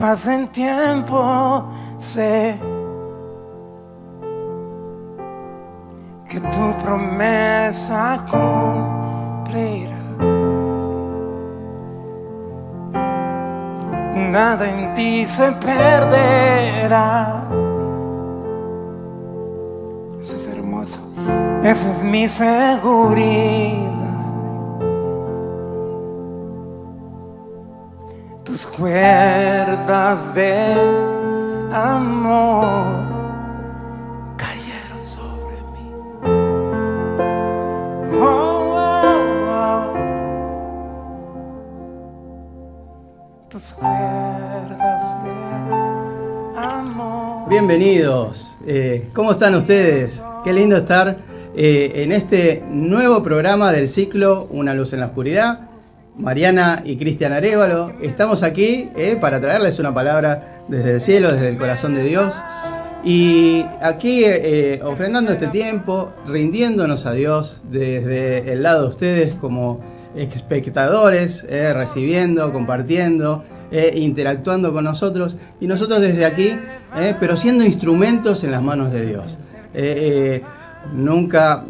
pasa el tiempo, sé que tu promesa cumplirás. Nada en ti se perderá. Eso es hermoso. Esa es mi seguridad. Tus cuerdas de amor cayeron sobre mí. Oh, oh, oh. Tus cuerdas de amor. Bienvenidos. ¿Cómo están ustedes? Qué lindo estar en este nuevo programa del ciclo Una luz en la oscuridad. Mariana y Cristian Arévalo, estamos aquí para traerles una palabra desde el cielo, desde el corazón de Dios. Y aquí ofrendando este tiempo, rindiéndonos a Dios desde el lado de ustedes como espectadores, recibiendo, compartiendo, interactuando con nosotros. Y nosotros desde aquí, pero siendo instrumentos en las manos de Dios. Nunca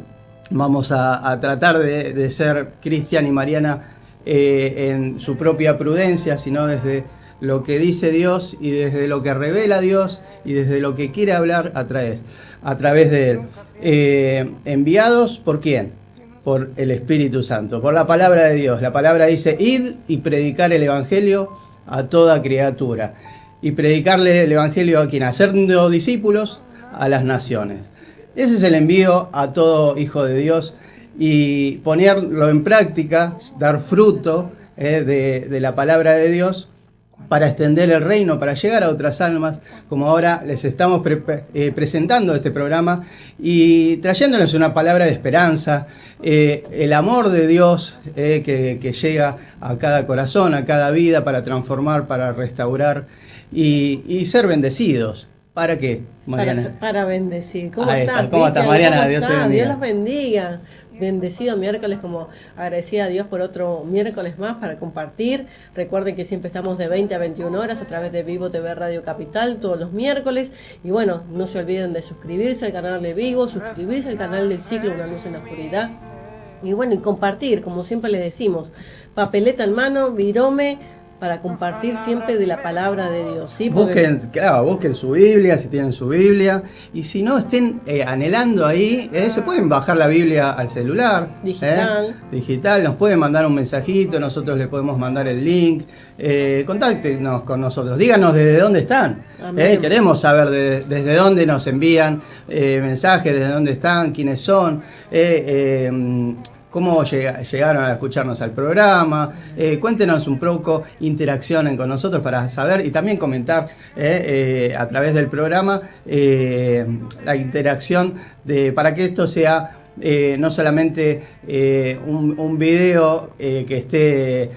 vamos a tratar de ser Cristian y Mariana en su propia prudencia, sino desde lo que dice Dios y desde lo que revela Dios y desde lo que quiere hablar a través de Él. ¿Enviados por quién? Por el Espíritu Santo, por la palabra de Dios. La palabra dice: id y predicar el Evangelio a toda criatura. Y predicarle el Evangelio a quien, haciendo discípulos a las naciones. Ese es el envío a todo hijo de Dios. Y ponerlo en práctica, dar fruto de la palabra de Dios para extender el reino, para llegar a otras almas, como ahora les estamos presentando este programa y trayéndoles una palabra de esperanza, el amor de Dios que llega a cada corazón, a cada vida, para transformar, para restaurar y ser bendecidos. ¿Para qué, Mariana? Para bendecir. ¿Cómo Ahí estás? ¿Cómo estás, Mariana? Dios te bendiga. bendiga. Dios los bendiga. Bendecido miércoles, como agradecida a Dios por otro miércoles más para compartir. Recuerden que siempre estamos de 20 a 21 horas a través de Vivo TV Radio Capital todos los miércoles. Y bueno, no se olviden de suscribirse al canal de Vivo, suscribirse al canal del ciclo Una luz en la oscuridad. Y bueno, y compartir, como siempre les decimos, papeleta en mano, virome, para compartir siempre de la palabra de Dios, ¿sí? Porque busquen su Biblia, si tienen su Biblia, y si no estén anhelando ahí, se pueden bajar la Biblia al celular, digital, nos pueden mandar un mensajito, nosotros les podemos mandar el link, contáctenos con nosotros, díganos desde dónde están, queremos saber desde dónde nos envían mensajes, desde dónde están, quiénes son, cómo llegaron a escucharnos al programa, cuéntenos un poco, interaccionen con nosotros para saber y también comentar a través del programa la interacción para que esto sea no solamente un video que esté,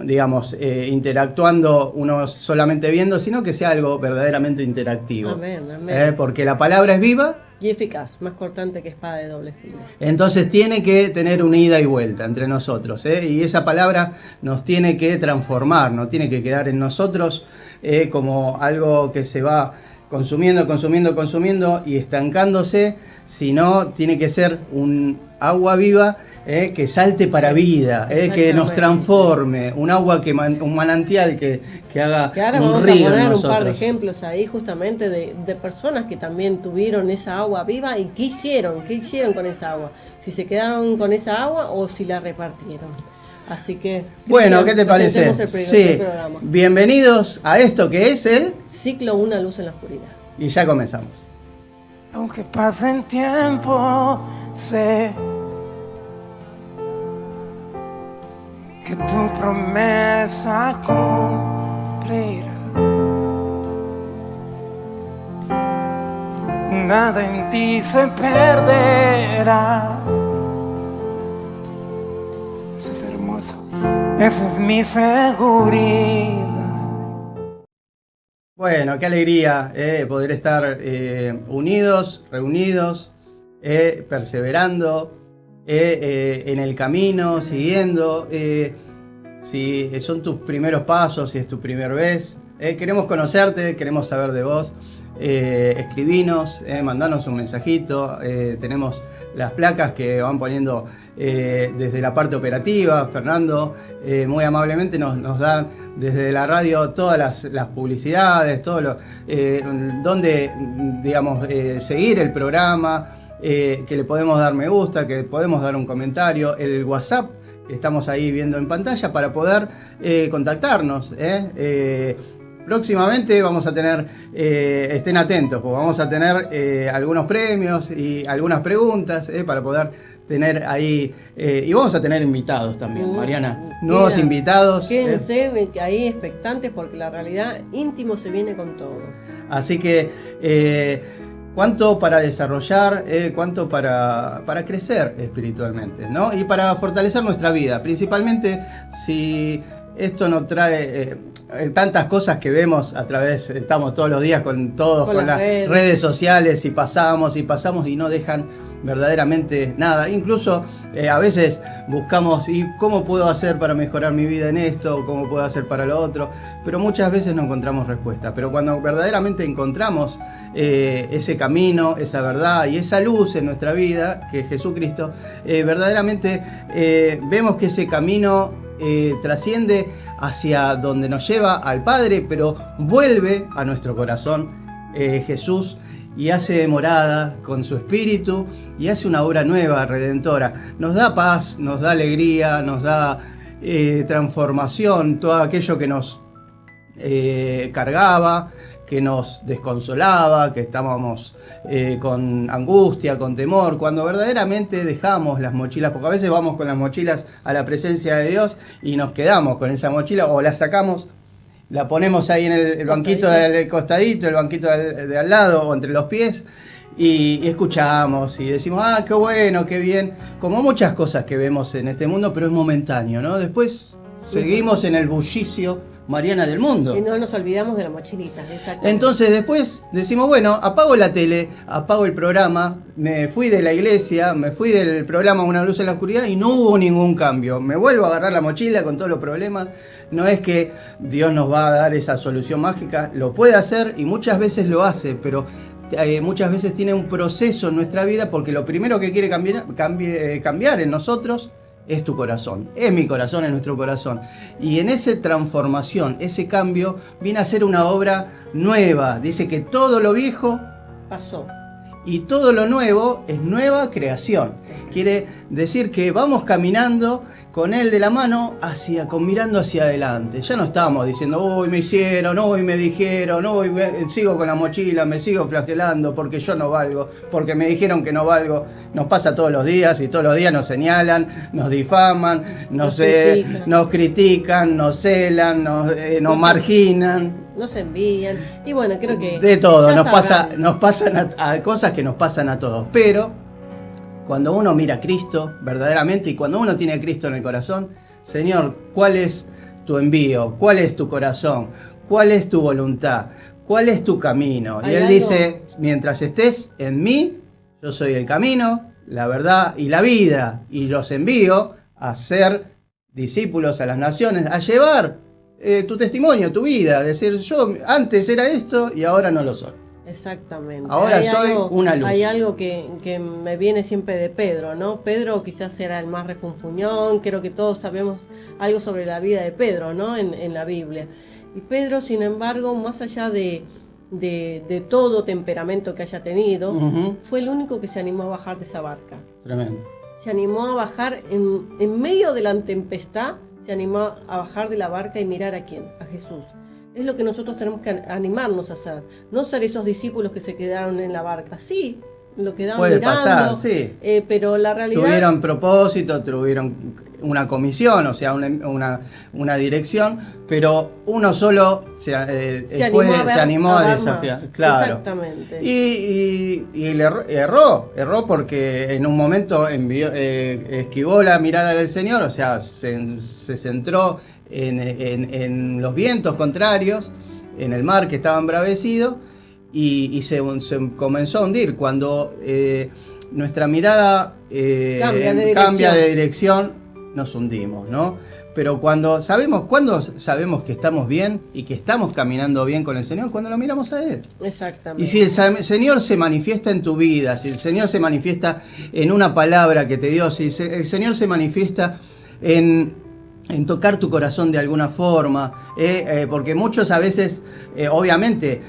digamos, interactuando uno solamente viendo, sino que sea algo verdaderamente interactivo. Amén, amén. Porque la palabra es viva y eficaz, más cortante que espada de doble filo. Entonces tiene que tener una ida y vuelta entre nosotros, y esa palabra nos tiene que transformar, no tiene que quedar en nosotros como algo que se va consumiendo y estancándose, sino tiene que ser un agua viva que salte para vida, que nos transforme, un agua un manantial que haga que ahora un vamos río a poner en un par de nosotros. ejemplos ahí justamente de personas que también tuvieron esa agua viva y qué hicieron con esa agua, si se quedaron con esa agua o si la repartieron. Así que, Bueno, ¿qué te parece? Sí, programa. Bienvenidos a esto que es el Ciclo Una luz en la oscuridad. Y ya comenzamos. Aunque pase el tiempo, sé que tu promesa cumplirás. Nada en ti se perderá. Eso es hermoso. Esa es mi seguridad. Bueno, qué alegría poder estar unidos, reunidos, perseverando en el camino, siguiendo. Si son tus primeros pasos, si es tu primera vez, Queremos conocerte, queremos saber de vos. Escribinos, mandanos un mensajito. Tenemos las placas que van poniendo desde la parte operativa. Fernando muy amablemente nos da desde la radio todas las publicidades, todo lo donde, digamos, seguir el programa, que le podemos dar me gusta, que podemos dar un comentario, el WhatsApp que estamos ahí viendo en pantalla para poder contactarnos. Próximamente vamos a tener, estén atentos, porque vamos a tener algunos premios y algunas preguntas para poder tener ahí, y vamos a tener invitados también, Mariana, nuevos invitados. Quédense ahí expectantes porque la realidad íntimo se viene con todo. Así que, cuánto para desarrollar, cuánto para crecer espiritualmente, ¿no? Y para fortalecer nuestra vida, principalmente si esto nos trae tantas cosas que vemos a través, estamos todos los días con las redes sociales y pasamos y no dejan verdaderamente nada. Incluso a veces buscamos, ¿y cómo puedo hacer para mejorar mi vida en esto? ¿Cómo puedo hacer para lo otro? Pero muchas veces no encontramos respuesta. Pero cuando verdaderamente encontramos ese camino, esa verdad y esa luz en nuestra vida, que es Jesucristo, verdaderamente vemos que ese camino trasciende hacia donde nos lleva al Padre, pero vuelve a nuestro corazón Jesús y hace morada con su Espíritu y hace una obra nueva, redentora. Nos da paz, nos da alegría, nos da transformación, todo aquello que nos cargaba, que nos desconsolaba, que estábamos con angustia, con temor, cuando verdaderamente dejamos las mochilas, porque a veces vamos con las mochilas a la presencia de Dios y nos quedamos con esa mochila o la sacamos, la ponemos ahí en el banquito del costadito, el banquito de al lado o entre los pies y escuchamos y decimos, qué bueno, qué bien, como muchas cosas que vemos en este mundo, pero es momentáneo, ¿no? Después seguimos en el bullicio, Mariana, del mundo. Y no nos olvidamos de las mochilitas, exactamente. Entonces después decimos, bueno, apago la tele, apago el programa, me fui de la iglesia, me fui del programa Una luz en la oscuridad y no hubo ningún cambio. Me vuelvo a agarrar la mochila con todos los problemas. No es que Dios nos va a dar esa solución mágica, lo puede hacer y muchas veces lo hace, pero muchas veces tiene un proceso en nuestra vida porque lo primero que quiere cambiar en nosotros es tu corazón, es mi corazón, es nuestro corazón. Y en esa transformación, ese cambio, viene a ser una obra nueva. Dice que todo lo viejo pasó y todo lo nuevo es nueva creación. Quiere decir que vamos caminando con Él de la mano, mirando hacia adelante. Ya no estamos diciendo, hoy me hicieron, hoy me dijeron, hoy sigo con la mochila, me sigo flagelando porque yo no valgo, porque me dijeron que no valgo. Nos pasa todos los días y todos los días nos señalan, nos difaman, nos critican, nos celan, nos marginan. Nos envían y bueno, creo que de todo, nos pasan a cosas que nos pasan a todos, pero cuando uno mira a Cristo verdaderamente y cuando uno tiene a Cristo en el corazón, Señor, ¿cuál es tu envío? ¿Cuál es tu corazón? ¿Cuál es tu voluntad? ¿Cuál es tu camino? Y Él dice, mientras estés en mí, yo soy el camino, la verdad y la vida, y los envío a ser discípulos a las naciones, a llevar tu testimonio, tu vida, decir, yo antes era esto y ahora no lo soy. Exactamente. Ahora soy una luz. Hay algo que me viene siempre de Pedro, ¿no? Pedro quizás era el más refunfuñón, creo que todos sabemos algo sobre la vida de Pedro, ¿no? En la Biblia. Y Pedro, sin embargo, más allá de todo temperamento que haya tenido, fue el único que se animó a bajar de esa barca. Tremendo. Se animó a bajar en medio de la tempestad, se animó a bajar de la barca y mirar a quién, a Jesús. Es lo que nosotros tenemos que animarnos a hacer. No ser esos discípulos que se quedaron en la barca. Sí, lo quedaron puede mirando. Pasar, sí. Pero la realidad... Tuvieron propósito, tuvieron una comisión, o sea, una dirección, pero uno solo se animó a desafiar. Claro. Exactamente. Y erró porque en un momento esquivó la mirada del Señor, o sea, se centró en los vientos contrarios, en el mar que estaba embravecido y se comenzó a hundir. Cuando nuestra mirada cambia de dirección, nos hundimos, ¿no? pero cuando sabemos que estamos bien y que estamos caminando bien con el Señor, cuando lo miramos a Él. Exactamente. Y si el Señor se manifiesta en tu vida, si el Señor se manifiesta en una palabra que te dio, si el Señor se manifiesta en tocar tu corazón de alguna forma, porque muchos a veces, obviamente,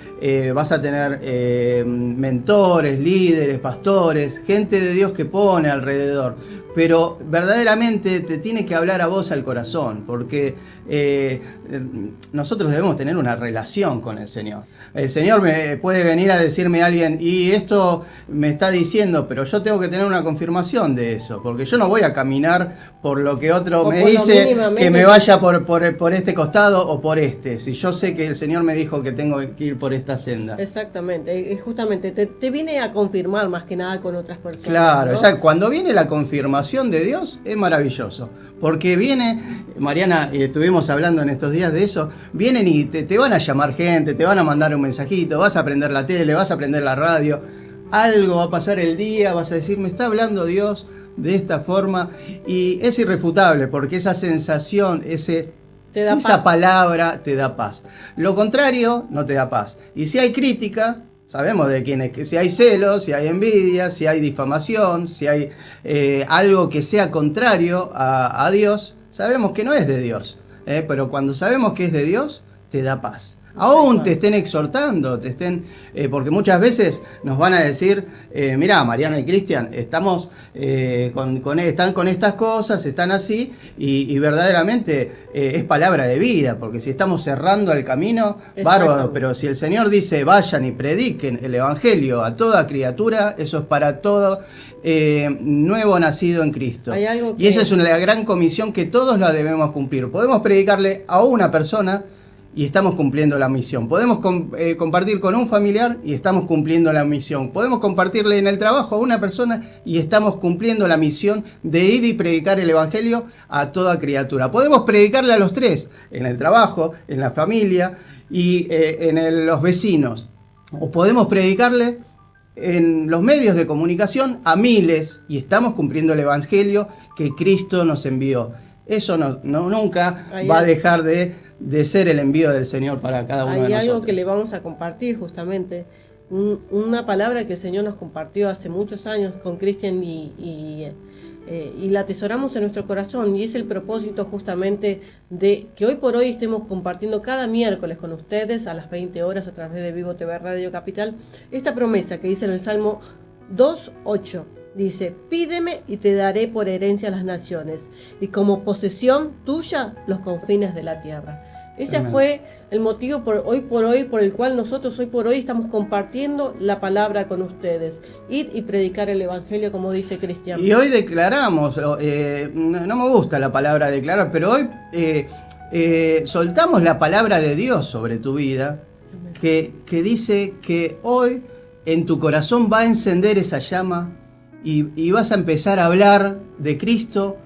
vas a tener mentores, líderes, pastores, gente de Dios que pone alrededor, pero verdaderamente te tiene que hablar a vos al corazón, porque nosotros debemos tener una relación con el Señor. El Señor me puede venir a decirme a alguien, y esto me está diciendo, pero yo tengo que tener una confirmación de eso, porque yo no voy a caminar por lo que otro me dice, que me vaya por este costado o por este, si yo sé que el Señor me dijo que tengo que ir por esta senda. Exactamente, justamente te viene a confirmar más que nada con otras personas. Claro, ¿no? o sea, cuando viene la confirmación de Dios es maravilloso, porque viene, Mariana, y estuvimos hablando en estos días de eso, vienen y te van a llamar gente, te van a mandar un mensajito, vas a prender la tele, vas a prender la radio, algo va a pasar el día, vas a decir, me está hablando Dios de esta forma, y es irrefutable, porque esa sensación, esa paz. palabra te da paz. Lo contrario no te da paz. Y si hay crítica, sabemos de quién es, que si hay celos, si hay envidia, si hay difamación, si hay algo que sea contrario a Dios, sabemos que no es de Dios. Pero cuando sabemos que es de Dios, te da paz. Aún te estén exhortando, porque muchas veces nos van a decir, mirá, Mariana y Cristian, estamos están con estas cosas, están así, y verdaderamente es palabra de vida, porque si estamos cerrando el camino, bárbaro, pero si el Señor dice, vayan y prediquen el Evangelio a toda criatura, eso es para todo nuevo nacido en Cristo. Y esa es la gran comisión que todos la debemos cumplir. Podemos predicarle a una persona y estamos cumpliendo la misión. Podemos compartir con un familiar y estamos cumpliendo la misión. Podemos compartirle en el trabajo a una persona y estamos cumpliendo la misión de ir y predicar el Evangelio a toda criatura. Podemos predicarle a los tres, en el trabajo, en la familia y los vecinos. O podemos predicarle en los medios de comunicación a miles y estamos cumpliendo el Evangelio que Cristo nos envió. Eso nunca va a dejar de ser el envío del Señor para cada uno de nosotros. Hay algo que le vamos a compartir justamente, una palabra que el Señor nos compartió hace muchos años con Cristian y la atesoramos en nuestro corazón, y es el propósito justamente de que hoy por hoy estemos compartiendo cada miércoles con ustedes a las 20 horas a través de Vivo TV Radio Capital esta promesa que dice en el Salmo 2:8. Dice, pídeme y te daré por herencia las naciones, y como posesión tuya los confines de la tierra. Ese fue el motivo por hoy por el cual nosotros hoy por hoy estamos compartiendo la palabra con ustedes. Ir y predicar el Evangelio, como dice Cristian. Y hoy declaramos, no me gusta la palabra declarar, pero hoy soltamos la palabra de Dios sobre tu vida, que dice que hoy en tu corazón va a encender esa llama y vas a empezar a hablar de Cristo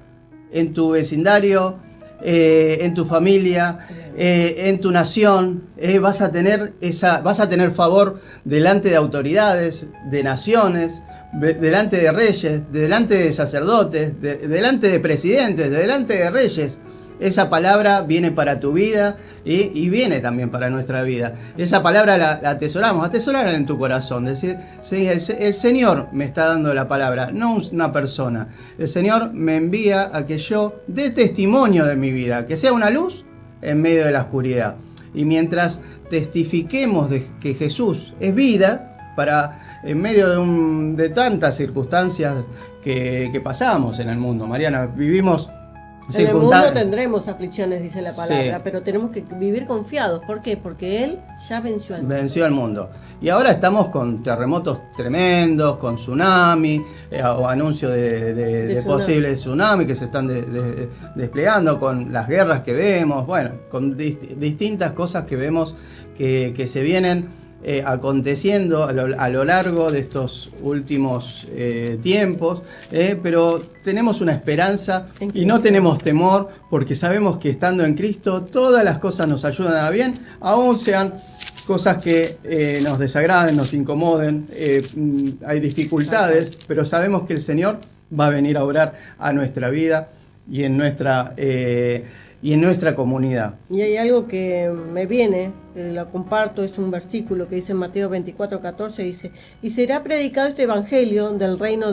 en tu vecindario, en tu familia, en tu nación. Vas a tener favor delante de autoridades, de naciones, delante de reyes, delante de sacerdotes, delante de presidentes, delante de reyes. Esa palabra viene para tu vida y viene también para nuestra vida. Esa palabra la atesoramos, atesorarla en tu corazón. Decir, sí, el Señor me está dando la palabra, no una persona. El Señor me envía a que yo dé testimonio de mi vida, que sea una luz en medio de la oscuridad. Y mientras testifiquemos de que Jesús es vida, en medio de tantas circunstancias que pasamos en el mundo, Mariana, vivimos. En el mundo tendremos aflicciones, dice la palabra, sí, pero tenemos que vivir confiados. ¿Por qué? Porque Él ya venció al mundo. Venció al mundo. Y ahora estamos con terremotos tremendos, con tsunami, o anuncios de posibles tsunami que se están desplegando, con las guerras que vemos, bueno, con distintas cosas que vemos que se vienen aconteciendo a lo largo de estos últimos tiempos, pero tenemos una esperanza y no tenemos temor, porque sabemos que estando en Cristo todas las cosas nos ayudan a bien, aún sean cosas que nos desagraden, nos incomoden, hay dificultades, pero sabemos que el Señor va a venir a obrar a nuestra vida y en nuestra y en nuestra comunidad. Y hay algo que me viene, lo comparto, es un versículo que dice en Mateo 24:14, dice: y será predicado este evangelio del reino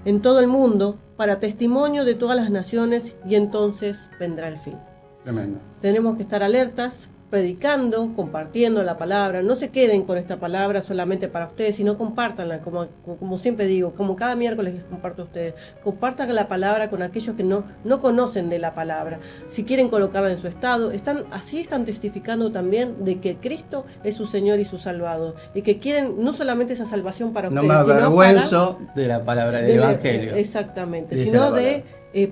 en todo el mundo para testimonio de todas las naciones, y entonces vendrá el fin. Tremendo. Tenemos que estar alertas, predicando, compartiendo la palabra. No se queden con esta palabra solamente para ustedes, sino compártanla, como siempre digo, como cada miércoles les comparto a ustedes. Compartan la palabra con aquellos que no conocen de la palabra. Si quieren colocarla en su estado, así están testificando también de que Cristo es su Señor y su Salvador. Y que quieren no solamente esa salvación para No ustedes, me sino avergüenzo de la palabra del Evangelio. Exactamente, Dice sino la de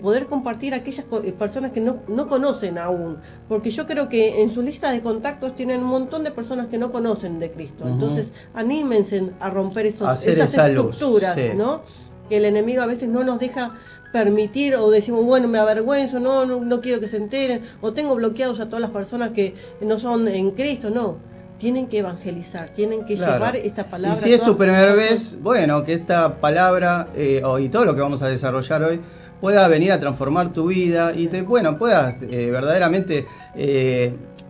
poder compartir a aquellas personas que no conocen aún, porque yo creo que en su lista de contactos tienen un montón de personas que no conocen de Cristo. Entonces anímense a romper esas estructuras, sí. ¿no? Que el enemigo a veces no nos deja permitir, o decimos, bueno, me avergüenzo, no quiero que se enteren, o tengo bloqueados a todas las personas que no son en Cristo. No, tienen que evangelizar, tienen que llevar esta palabra. Y si es tu primera vez, bueno, que esta palabra y todo lo que vamos a desarrollar hoy pueda venir a transformar tu vida y puedas verdaderamente,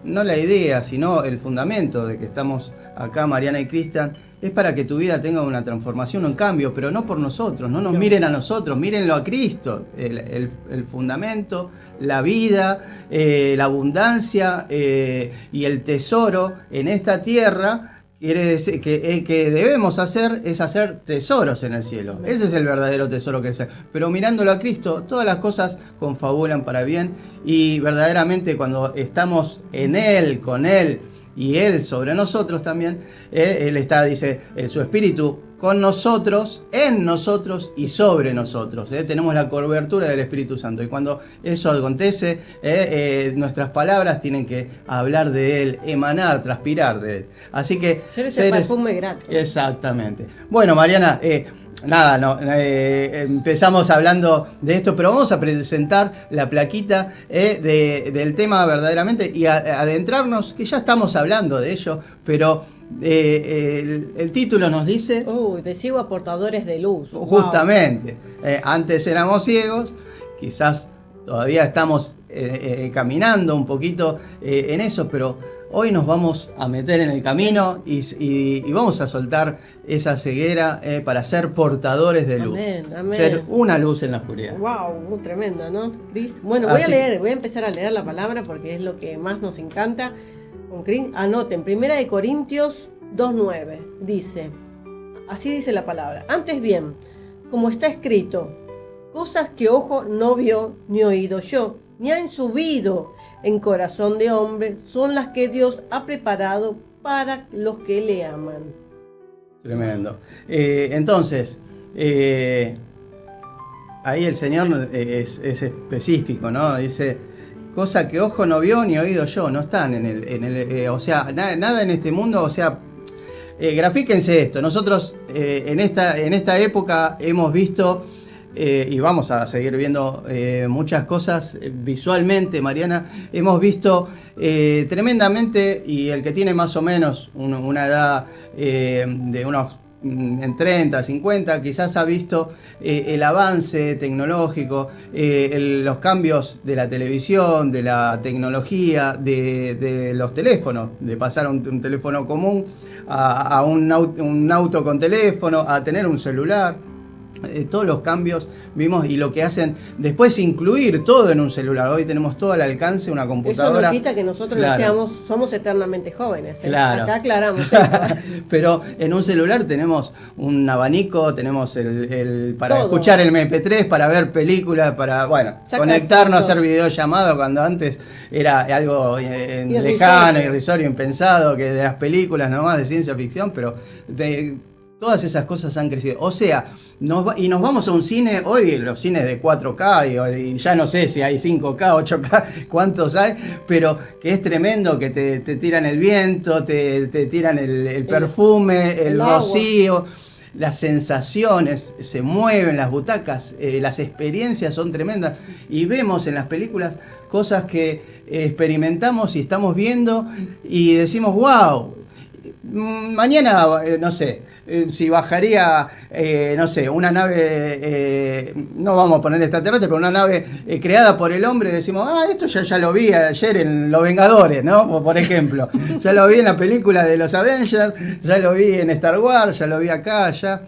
no la idea, sino el fundamento de que estamos acá, Mariana y Cristian, es para que tu vida tenga una transformación, un cambio, pero no por nosotros, no nos miren a nosotros, mírenlo a Cristo, el fundamento, la vida, la abundancia y el tesoro en esta tierra. Quiere decir que debemos hacer es hacer tesoros en el cielo. Ese es el verdadero tesoro que es. Pero mirándolo a Cristo, todas las cosas confabulan para bien, y verdaderamente cuando estamos en Él, con Él y Él sobre nosotros también, Él está, dice, su Espíritu con nosotros, en nosotros y sobre nosotros. Tenemos la cobertura del Espíritu Santo. Y cuando eso acontece, nuestras palabras tienen que hablar de Él, emanar, transpirar de Él. Así que... Ser ese perfume grato. Exactamente. Bueno, Mariana, empezamos hablando de esto, pero vamos a presentar la plaquita del tema verdaderamente y adentrarnos, que ya estamos hablando de ello, pero... el título nos dice... Te sigo a portadores de luz. Justamente. Wow. Antes éramos ciegos, quizás todavía estamos caminando un poquito en eso, pero hoy nos vamos a meter en el camino y vamos a soltar esa ceguera para ser portadores de luz. Amén. Ser una luz en la oscuridad. Wow, tremenda, ¿no, Cris? Bueno, voy a empezar a leer la palabra porque es lo que más nos encanta. Anoten, 1 Corintios 2:9, dice, así dice la palabra: antes bien, como está escrito, cosas que ojo no vio, ni oído yo, ni han subido en corazón de hombre, son las que Dios ha preparado para los que le aman. Tremendo. Entonces, ahí el Señor es específico, ¿no? Dice... cosa que ojo no vio ni oído yo, no están en el o sea, nada en este mundo, o sea, grafíquense esto. Nosotros en esta época hemos visto y vamos a seguir viendo muchas cosas visualmente, Mariana. Hemos visto tremendamente, y el que tiene más o menos una edad de unos en 30, 50, quizás ha visto el avance tecnológico, los cambios de la televisión, de la tecnología, de los teléfonos, de pasar a un teléfono común a un auto con teléfono, a tener un celular. Todos los cambios vimos, y lo que hacen después incluir todo en un celular. Hoy tenemos todo al alcance, una computadora. Eso no quita que nosotros somos eternamente jóvenes. Claro. Acá aclaramos eso. Pero en un celular tenemos un abanico, tenemos para todo. Escuchar el MP3, para ver películas, para conectarnos, hacer videollamadas, cuando antes era algo lejano, irrisorio, impensado, que de las películas nomás de ciencia ficción, pero todas esas cosas han crecido. O sea, nos vamos a un cine, hoy los cines de 4K, y ya no sé si hay 5K, 8K, cuántos hay, pero que es tremendo, que te tiran el viento, te tiran el perfume, el rocío, las sensaciones, se mueven las butacas, las experiencias son tremendas, y vemos en las películas cosas que experimentamos y estamos viendo y decimos, wow. mañana, no sé, si bajaría, no sé, una nave, no vamos a poner extraterrestre, pero una nave creada por el hombre, decimos, esto ya lo vi ayer en Los Vengadores, ¿no? Por ejemplo, ya lo vi en la película de los Avengers, ya lo vi en Star Wars, ya lo vi acá, allá.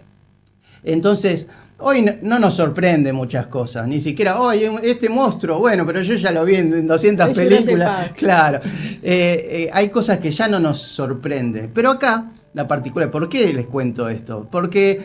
Entonces, hoy no nos sorprende muchas cosas, ni siquiera, este monstruo, bueno, pero yo ya lo vi en 200 películas. Claro, hay cosas que ya no nos sorprende. Pero acá, la particular, ¿por qué les cuento esto? Porque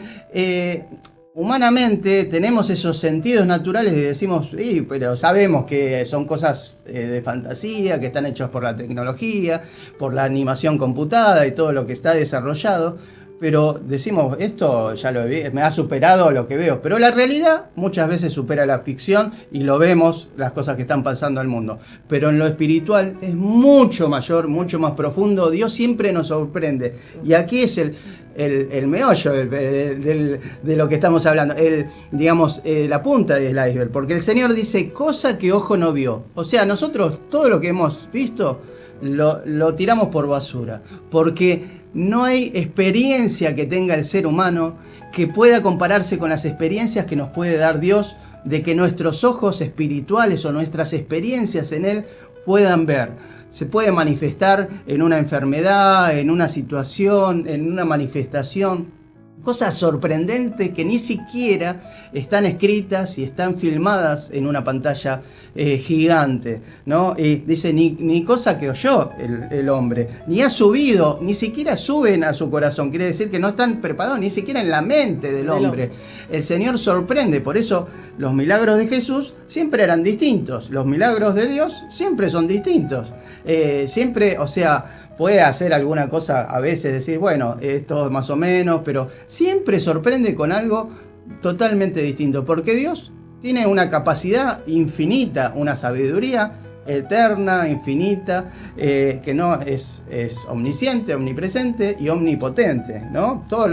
humanamente tenemos esos sentidos naturales y decimos, pero sabemos que son cosas de fantasía, que están hechas por la tecnología, por la animación computada y todo lo que está desarrollado. Pero decimos, esto ya lo vi, me ha superado lo que veo. Pero la realidad muchas veces supera la ficción y lo vemos, las cosas que están pasando al mundo. Pero en lo espiritual es mucho mayor, mucho más profundo. Dios siempre nos sorprende. Y aquí es el meollo de lo que estamos hablando. Digamos, la punta del iceberg. Porque el Señor dice, cosa que ojo no vio. O sea, nosotros todo lo que hemos visto lo tiramos por basura. Porque no hay experiencia que tenga el ser humano que pueda compararse con las experiencias que nos puede dar Dios, de que nuestros ojos espirituales o nuestras experiencias en Él puedan ver. Se puede manifestar en una enfermedad, en una situación, en una manifestación. Cosas sorprendentes que ni siquiera están escritas y están filmadas en una pantalla gigante, ¿no? Y dice, ni cosa que oyó el hombre, ni ha subido, ni siquiera suben a su corazón. Quiere decir que no están preparados ni siquiera en la mente del hombre. El Señor sorprende, por eso los milagros de Jesús siempre eran distintos. Los milagros de Dios siempre son distintos. Siempre, o sea, puede hacer alguna cosa a veces, decir, bueno, esto es más o menos, pero siempre sorprende con algo totalmente distinto, porque Dios tiene una capacidad infinita, una sabiduría eterna, infinita, que no es omnisciente, omnipresente y omnipotente, ¿no? Todo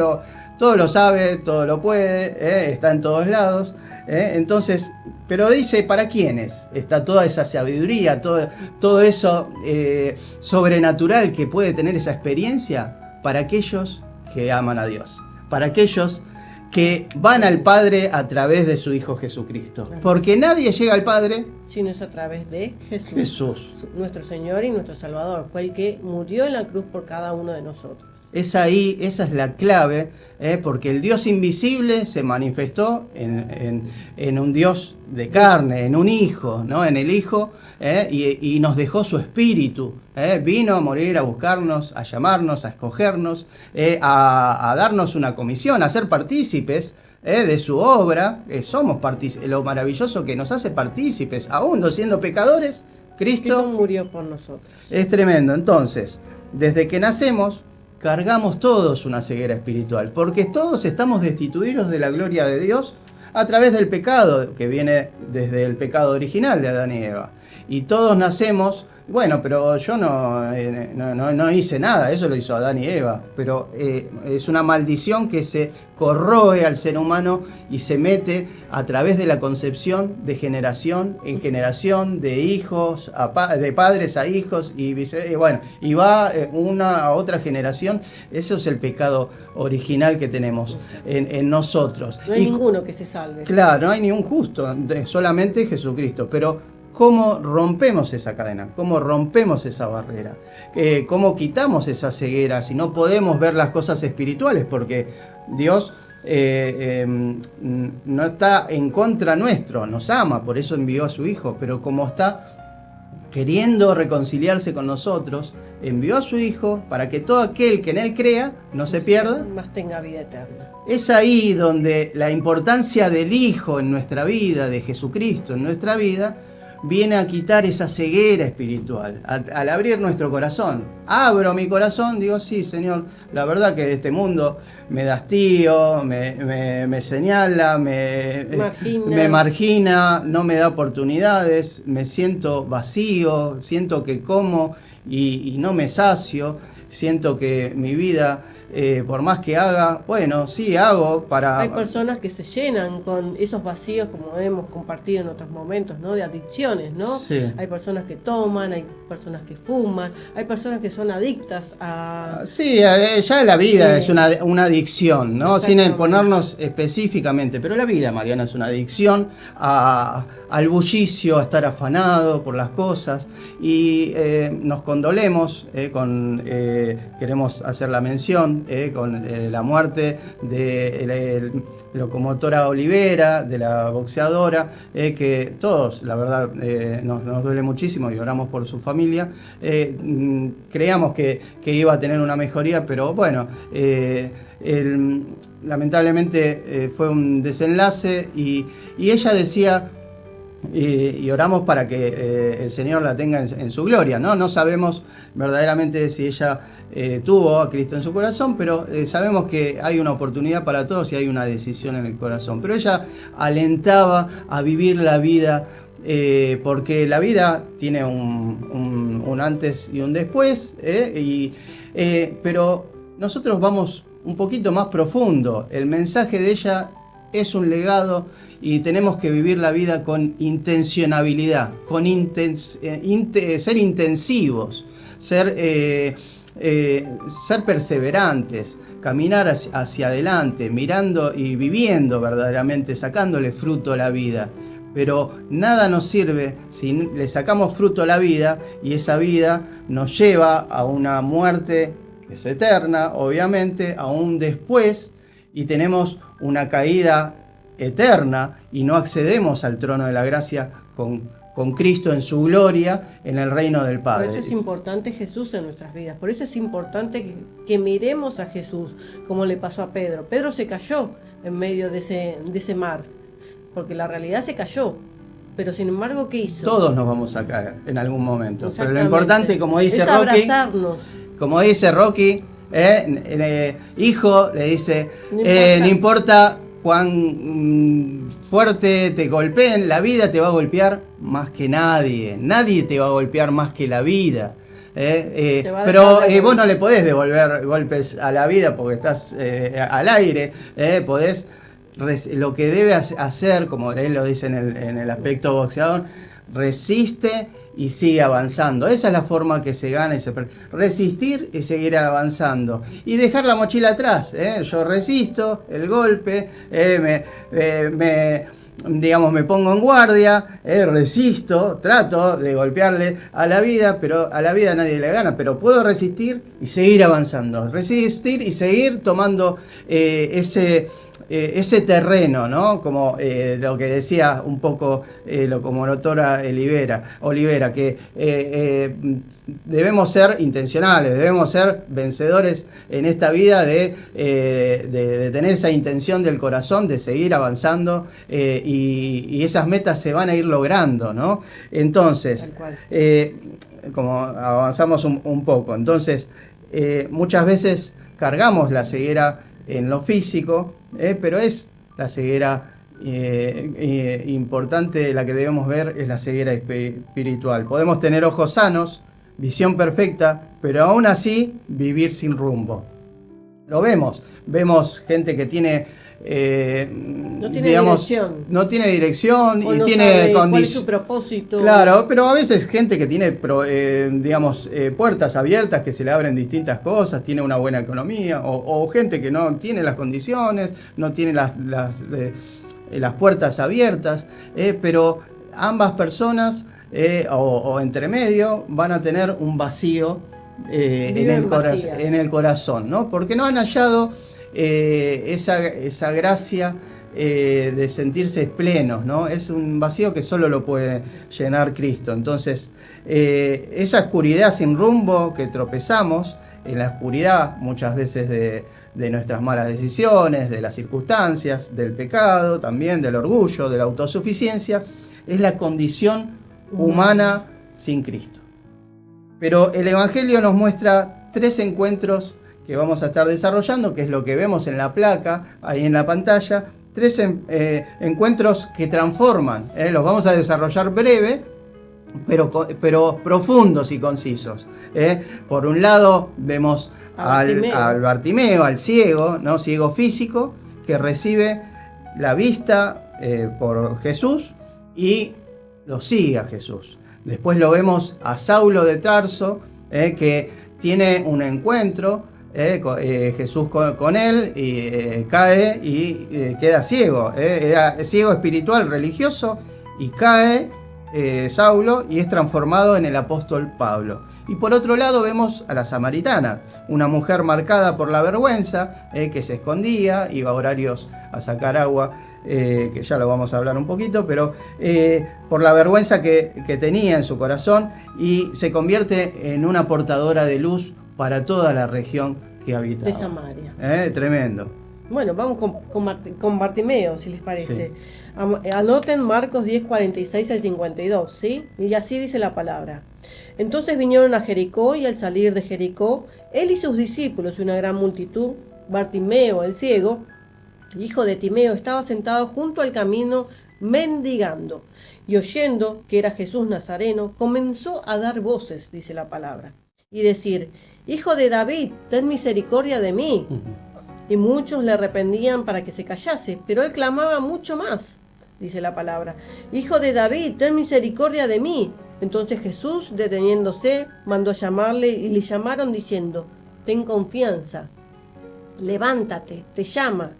lo sabe, todo lo puede, está en todos lados. Entonces, pero dice, ¿para quiénes está toda esa sabiduría, todo eso sobrenatural que puede tener esa experiencia? Para aquellos que aman a Dios, para aquellos que van al Padre a través de su Hijo Jesucristo. Porque nadie llega al Padre sino es a través de Jesús, nuestro Señor y nuestro Salvador. Fue el que murió en la cruz por cada uno de nosotros. Esa es la clave, porque el Dios invisible se manifestó en un Dios de carne, en un Hijo, ¿no? En el Hijo, y nos dejó su Espíritu. Vino a morir, a buscarnos, a llamarnos, a escogernos, a darnos una comisión, a ser partícipes de su obra. Somos partícipes, lo maravilloso que nos hace partícipes, aún no siendo pecadores, Cristo murió por nosotros. Es tremendo. Entonces, desde que nacemos, cargamos todos una ceguera espiritual, porque todos estamos destituidos de la gloria de Dios a través del pecado, que viene desde el pecado original de Adán y Eva. Y todos nacemos, bueno, pero yo no hice nada, eso lo hizo Adán y Eva, pero es una maldición que se corroe al ser humano y se mete a través de la concepción de generación en generación, de hijos, de padres a hijos, y va una a otra generación. Eso es el pecado original que tenemos en nosotros. No hay ninguno que se salve. Claro, no hay ni un justo, solamente Jesucristo, pero ¿cómo rompemos esa cadena? ¿Cómo rompemos esa barrera? ¿Cómo quitamos esa ceguera si no podemos ver las cosas espirituales? Porque Dios no está en contra nuestro, nos ama, por eso envió a su Hijo, pero como está queriendo reconciliarse con nosotros, envió a su Hijo para que todo aquel que en Él crea no se pierda, más tenga vida eterna. Es ahí donde la importancia del Hijo en nuestra vida, de Jesucristo en nuestra vida, viene a quitar esa ceguera espiritual, al abrir nuestro corazón. Abro mi corazón, digo, sí, Señor, la verdad que este mundo me da hastío, me señala, me margina, no me da oportunidades, me siento vacío, siento que como y no me sacio, siento que mi vida, por más que haga, bueno, sí hago para... Hay personas que se llenan con esos vacíos, como hemos compartido en otros momentos, ¿no? De adicciones, ¿no? Sí. Hay personas que toman, hay personas que fuman, hay personas que son adictas a... Sí, ya la vida Sí. es una adicción, ¿no? Sin Exactamente. ponernos específicamente, pero la vida, Mariana, es una adicción al bullicio, a estar afanado por las cosas, y nos condolemos, queremos hacer la mención, con la muerte de la locomotora Olivera, de la boxeadora, que todos, la verdad, nos duele muchísimo y oramos por su familia. Creíamos que iba a tener una mejoría, pero bueno, lamentablemente fue un desenlace, y ella decía, y oramos para que el Señor la tenga en su gloria, ¿no? No sabemos verdaderamente si ella tuvo a Cristo en su corazón, pero sabemos que hay una oportunidad para todos y hay una decisión en el corazón. Pero ella alentaba a vivir la vida, porque la vida tiene un antes y un después, pero nosotros vamos un poquito más profundo. El mensaje de ella es un legado, y tenemos que vivir la vida con intencionabilidad, con ser intensivos, ser perseverantes, caminar hacia adelante, mirando y viviendo verdaderamente, sacándole fruto a la vida. Pero nada nos sirve si le sacamos fruto a la vida y esa vida nos lleva a una muerte que es eterna, obviamente, a un después, y tenemos una caída eterna y no accedemos al trono de la gracia con Cristo en su gloria en el reino del Padre. Por eso es importante Jesús en nuestras vidas, por eso es importante que miremos a Jesús, como le pasó a Pedro. Pedro se cayó en medio de ese mar, porque la realidad se cayó, pero sin embargo, ¿qué hizo? Todos nos vamos a caer en algún momento, pero lo Exactamente. importante, como dice es Rocky, abrazarnos. hijo, le dice, no importa cuán fuerte te golpeen, la vida te va a golpear más que nadie te va a golpear más que la vida. Pero vos no le podés devolver golpes a la vida porque estás al aire, podés, lo que debe hacer, como él lo dice en el aspecto boxeador, resiste y sigue avanzando. Esa es la forma que se gana y se resistir y seguir avanzando y dejar la mochila atrás. Yo resisto el golpe, me pongo en guardia, resisto, trato de golpearle a la vida, pero a la vida nadie le gana, pero puedo resistir y seguir avanzando, resistir y seguir tomando ese terreno, ¿no? Como lo que decía un poco locomotora Olivera, que debemos ser intencionales, debemos ser vencedores en esta vida de tener esa intención del corazón, de seguir avanzando, y esas metas se van a ir logrando, ¿no? Entonces, como avanzamos un poco, entonces muchas veces cargamos la ceguera en lo físico, pero es la ceguera importante, la que debemos ver es la ceguera espiritual. Podemos tener ojos sanos, visión perfecta, pero aún así vivir sin rumbo. Lo vemos gente que tiene no tiene dirección. No tiene dirección o y no tiene sabe cuál es su propósito. Claro, pero a veces gente que tiene puertas abiertas, que se le abren distintas cosas, tiene una buena economía, o gente que no tiene las condiciones, no tiene las puertas abiertas, pero ambas personas o entre medio van a tener un vacío en el corazón, ¿no? Porque no han hallado esa gracia de sentirse plenos, ¿no? Es un vacío que solo lo puede llenar Cristo. Entonces, esa oscuridad sin rumbo que tropezamos, en la oscuridad muchas veces de nuestras malas decisiones, de las circunstancias, del pecado, también del orgullo, de la autosuficiencia, es la condición humana sin Cristo. Pero el Evangelio nos muestra 3 encuentros que vamos a estar desarrollando, que es lo que vemos en la placa, ahí en la pantalla, 3 encuentros que transforman, los vamos a desarrollar breve, pero profundos y concisos. Por un lado vemos al Bartimeo, al ciego, ¿no? Ciego físico, que recibe la vista por Jesús y lo sigue a Jesús. Después lo vemos a Saulo de Tarso, que tiene un encuentro, Jesús con él, y cae y queda ciego. Era ciego espiritual, religioso, y cae Saulo y es transformado en el apóstol Pablo. Y por otro lado vemos a la samaritana, una mujer marcada por la vergüenza, que se escondía, iba a horarios a sacar agua, que ya lo vamos a hablar un poquito, pero por la vergüenza que tenía en su corazón, y se convierte en una portadora de luz para toda la región que habitaba. De Samaria. Tremendo. Bueno, vamos con Bartimeo, si les parece. Sí. Anoten Marcos 10, 46 al 52, ¿sí? Y así dice la palabra. Entonces vinieron a Jericó, y al salir de Jericó, él y sus discípulos y una gran multitud, Bartimeo, el ciego, hijo de Timeo, estaba sentado junto al camino mendigando. Y oyendo que era Jesús Nazareno, comenzó a dar voces, dice la palabra, y decir: Hijo de David, ten misericordia de mí. Y muchos le reprendían para que se callase, pero él clamaba mucho más, dice la palabra: Hijo de David, ten misericordia de mí. Entonces Jesús, deteniéndose, mandó a llamarle, y le llamaron diciendo: Ten confianza, levántate, te llama.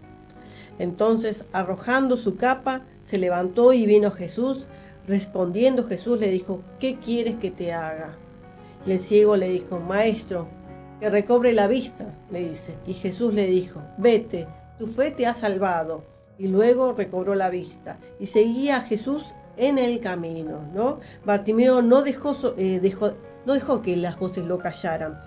Entonces, arrojando su capa, se levantó y vino a Jesús. Respondiendo Jesús le dijo: ¿Qué quieres que te haga? Y el ciego le dijo: Maestro, que recobre la vista, le dice. Y Jesús le dijo: Vete, tu fe te ha salvado. Y luego recobró la vista y seguía a Jesús en el camino, ¿no? Bartimeo no dejó que las voces lo callaran,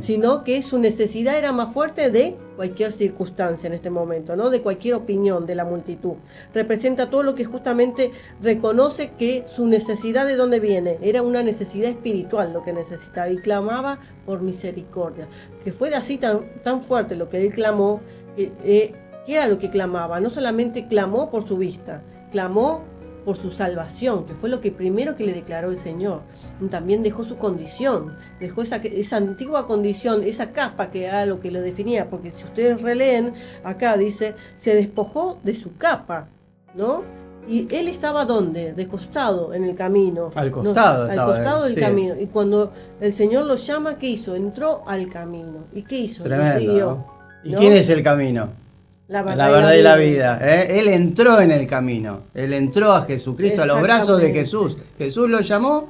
sino que su necesidad era más fuerte de cualquier circunstancia en este momento, ¿no? De cualquier opinión de la multitud. Representa todo lo que justamente reconoce que su necesidad, ¿de dónde viene? Era una necesidad espiritual lo que necesitaba, y clamaba por misericordia. Que fuera así tan fuerte lo que él clamó, que era lo que clamaba. No solamente clamó por su vista, clamó por su salvación, que fue lo que primero que le declaró el Señor. También dejó su condición, dejó esa antigua condición, esa capa que era lo que lo definía, porque si ustedes releen, acá dice: se despojó de su capa, ¿no? Y él estaba ¿dónde? De costado en el camino. Al costado. Al costado del sí. camino. Y cuando el Señor lo llama, ¿qué hizo? Entró al camino. ¿Y qué hizo? Tremendo, Lo siguió, ¿no? ¿Y ¿no? quién es el camino? La verdad y la vida. Él entró en el camino. Él entró a Jesucristo, a los brazos de Jesús. Jesús lo llamó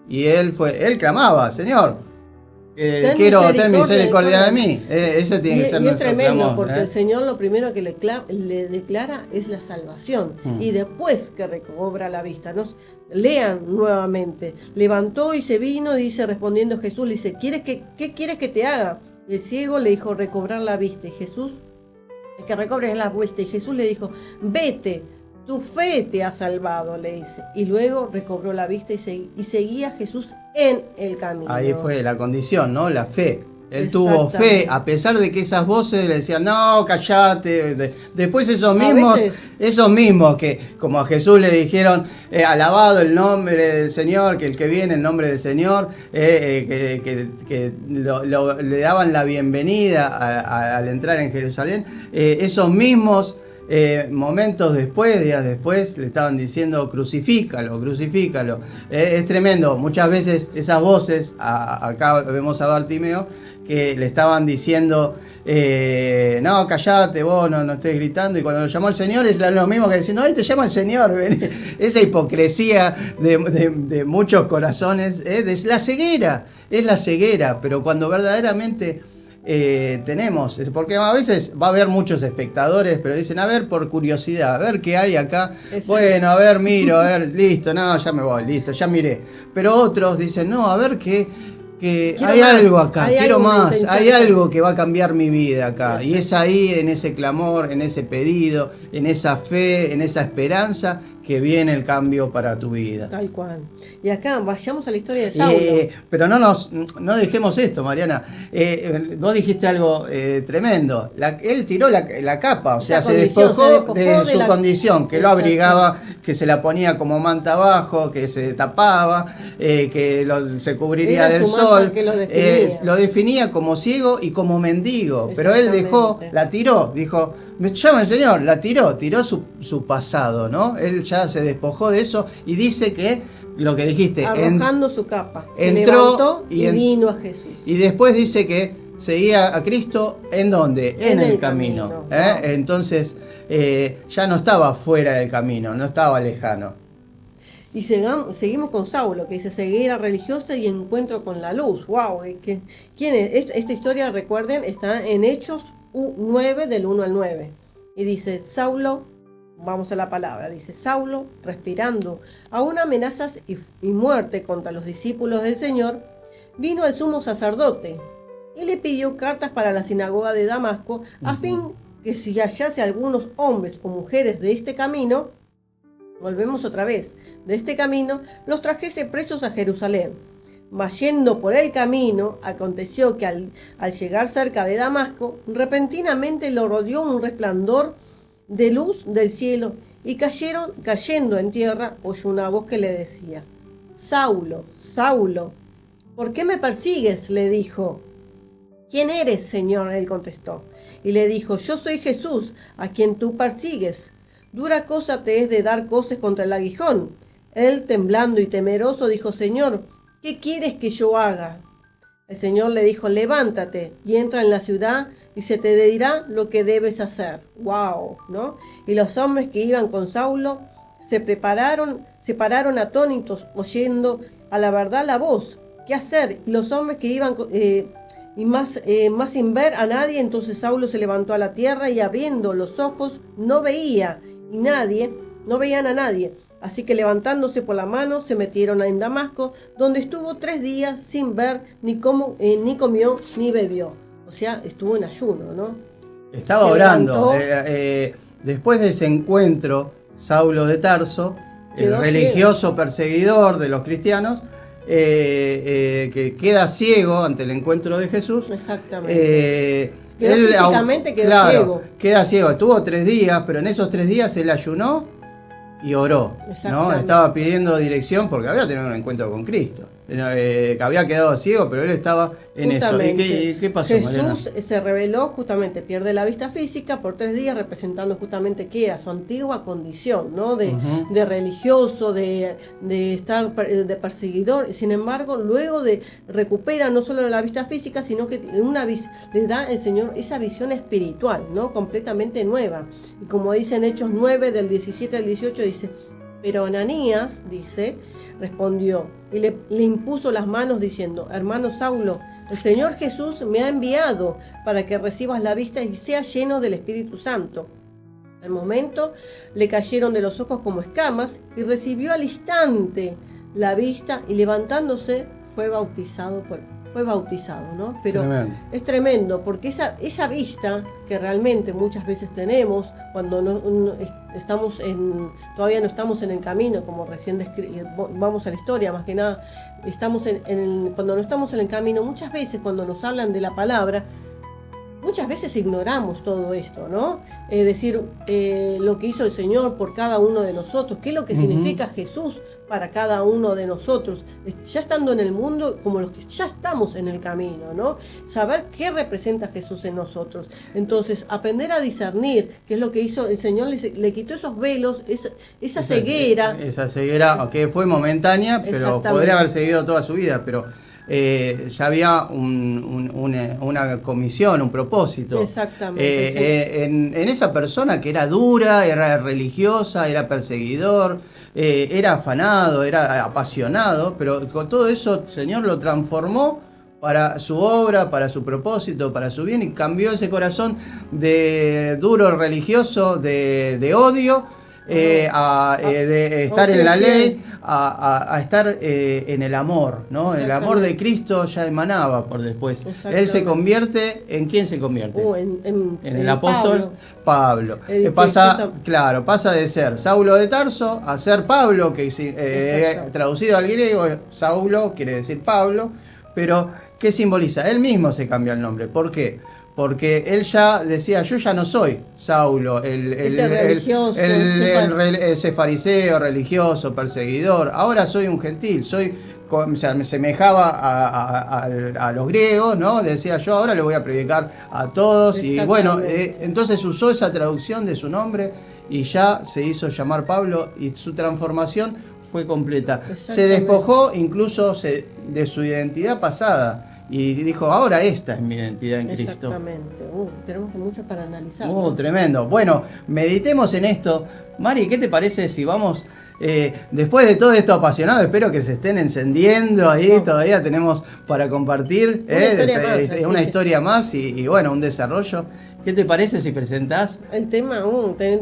y él clamaba: Señor, ten misericordia de mí. Ese tiene que ser nuestro clamor. Y es tremendo, porque el Señor lo primero que le declara es la salvación. Y después que recobra la vista. Lean nuevamente. Levantó y se vino, dice, respondiendo Jesús, le dice: ¿qué quieres que te haga? Y el ciego le dijo: recobrar la vista. Y Jesús, que recobres la vista. Y Jesús le dijo: vete, tu fe te ha salvado, le dice. Y luego recobró la vista y seguía a Jesús en el camino. Ahí fue la condición, ¿no? La fe. Él tuvo fe, a pesar de que esas voces le decían: no, callate. Después esos mismos que, como a Jesús le dijeron: alabado el nombre del Señor, que el que viene, el nombre del Señor, que le daban la bienvenida al entrar en Jerusalén. Esos mismos momentos después, días después, le estaban diciendo: crucifícalo. Es tremendo. Muchas veces esas voces, acá vemos a Bartimeo, que le estaban diciendo: no, callate, vos no estés gritando. Y cuando lo llamó el Señor, es lo mismo que diciendo: ay, te llama el Señor. Esa hipocresía de muchos corazones es la ceguera. Pero cuando verdaderamente tenemos, porque a veces va a haber muchos espectadores, pero dicen: a ver, por curiosidad, a ver qué hay acá. Bueno, a ver, miro, a ver, listo, no, ya me voy, listo, ya miré. Pero otros dicen: no, a ver que hay algo acá, quiero más, hay algo que va a cambiar mi vida acá. Y es ahí, en ese clamor, en ese pedido, en esa fe, en esa esperanza, que viene el cambio para tu vida. Tal cual. Y acá vayamos a la historia de Saulo. Pero no dejemos esto, Mariana. Vos dijiste algo tremendo. Él tiró la capa, o sea, se despojó de su condición, que lo abrigaba, que se la ponía como manta abajo, que se tapaba, que se cubriría del sol. Lo definía como ciego y como mendigo. Pero él la tiró, dijo, me llama el Señor, la tiró su pasado, ¿no? Él ya se despojó de eso y dice que lo que dijiste, arrojando su capa, entró y vino a Jesús. Y después dice que seguía a Cristo, ¿en dónde? En el camino. Entonces ya no estaba fuera del camino, no estaba lejano. Y seguimos con Saulo, que dice ceguera religiosa y encuentro con la luz. ¡Wow! ¿Quién es? Esta historia, recuerden, está en Hechos 9, del 1 al 9. Y dice, Saulo, vamos a la palabra, dice, Saulo, respirando aún amenazas y muerte contra los discípulos del Señor, vino al sumo sacerdote y le pidió cartas para la sinagoga de Damasco, a fin que si hallase algunos hombres o mujeres de este camino, volvemos otra vez, de este camino, los trajese presos a Jerusalén. Mas yendo por el camino, aconteció que al llegar cerca de Damasco, repentinamente lo rodeó un resplandor de luz del cielo, y cayendo en tierra, oyó una voz que le decía, Saulo, Saulo, ¿por qué me persigues?, le dijo. ¿Quién eres, Señor?, él contestó. Y le dijo, yo soy Jesús, a quien tú persigues. Dura cosa te es de dar coces contra el aguijón. Él, temblando y temeroso, dijo, Señor, ¿qué quieres que yo haga? El Señor le dijo, levántate y entra en la ciudad y se te dirá lo que debes hacer. ¡Wow! ¿No? Y los hombres que iban con Saulo se pararon atónitos, oyendo a la verdad la voz. ¿Qué hacer? Y los hombres que iban más sin ver a nadie, entonces Saulo se levantó a la tierra y abriendo los ojos no veían a nadie. Así que levantándose por la mano, se metieron en Damasco, donde estuvo 3 días sin ver, ni comió, ni bebió. O sea, estuvo en ayuno, ¿no? Estaba orando. Después de ese encuentro, Saulo de Tarso, el religioso perseguidor de los cristianos, que queda ciego ante el encuentro de Jesús. Exactamente. Físicamente quedó ciego. Queda ciego. Estuvo 3 días, pero en esos 3 días él ayunó y oró, ¿no? Estaba pidiendo dirección porque había tenido un encuentro con Cristo. Había quedado ciego, pero él estaba en justamente. eso. ¿Y qué pasó, Jesús, Mariana? se reveló justamente, pierde la vista física por 3 días, representando justamente que era su antigua condición, ¿no? De religioso, de estar de perseguidor. Sin embargo, luego recupera no solo la vista física, sino que le da el Señor esa visión espiritual, ¿no? Completamente nueva. Y como dice en Hechos 9, del 17 al 18, dice, pero Ananías, dice, respondió y le impuso las manos diciendo, hermano Saulo, el Señor Jesús me ha enviado para que recibas la vista y seas lleno del Espíritu Santo. Al momento le cayeron de los ojos como escamas y recibió al instante la vista y levantándose fue bautizado, ¿no? Pero es tremendo porque esa vista que realmente muchas veces tenemos cuando todavía no estamos en el camino, como recién vamos a la historia, más que nada, cuando no estamos en el camino, muchas veces cuando nos hablan de la palabra, muchas veces ignoramos todo esto, ¿no? Es decir, lo que hizo el Señor por cada uno de nosotros, qué es lo que significa Jesús para cada uno de nosotros, ya estando en el mundo, como los que ya estamos en el camino, ¿no? Saber qué representa Jesús en nosotros. Entonces, aprender a discernir qué es lo que hizo el Señor, le quitó esos velos, esa ceguera. Esa ceguera que fue momentánea, pero podría haber seguido toda su vida, pero ya había una comisión, un propósito. Exactamente. En esa persona que era dura, era religiosa, era perseguidor, era afanado, era apasionado, pero con todo eso el Señor lo transformó para su obra, para su propósito, para su bien, y cambió ese corazón de duro religioso, de odio, de estar en la ley, a estar en el amor, ¿no? El amor de Cristo ya emanaba por después. Él se convierte, ¿en quién se convierte? En el apóstol Pablo. Pasa de ser Saulo de Tarso a ser Pablo, que traducido al griego, Saulo quiere decir Pablo, pero ¿qué simboliza? Él mismo se cambia el nombre. ¿Por qué? Porque él ya decía, yo ya no soy Saulo, ese fariseo, religioso, perseguidor. Ahora soy un gentil, me semejaba a los griegos, ¿no? Decía, yo ahora le voy a predicar a todos. Y bueno, entonces usó esa traducción de su nombre y ya se hizo llamar Pablo y su transformación fue completa. Se despojó incluso de su identidad pasada. Y dijo, ahora esta es mi identidad en Cristo. Exactamente. Tenemos mucho para analizar. Tremendo. Bueno, meditemos en esto. Mari, ¿qué te parece si vamos, después de todo esto apasionado, espero que se estén encendiendo ahí, todavía tenemos para compartir una historia más y bueno, un desarrollo. ¿Qué te parece si presentás? El tema,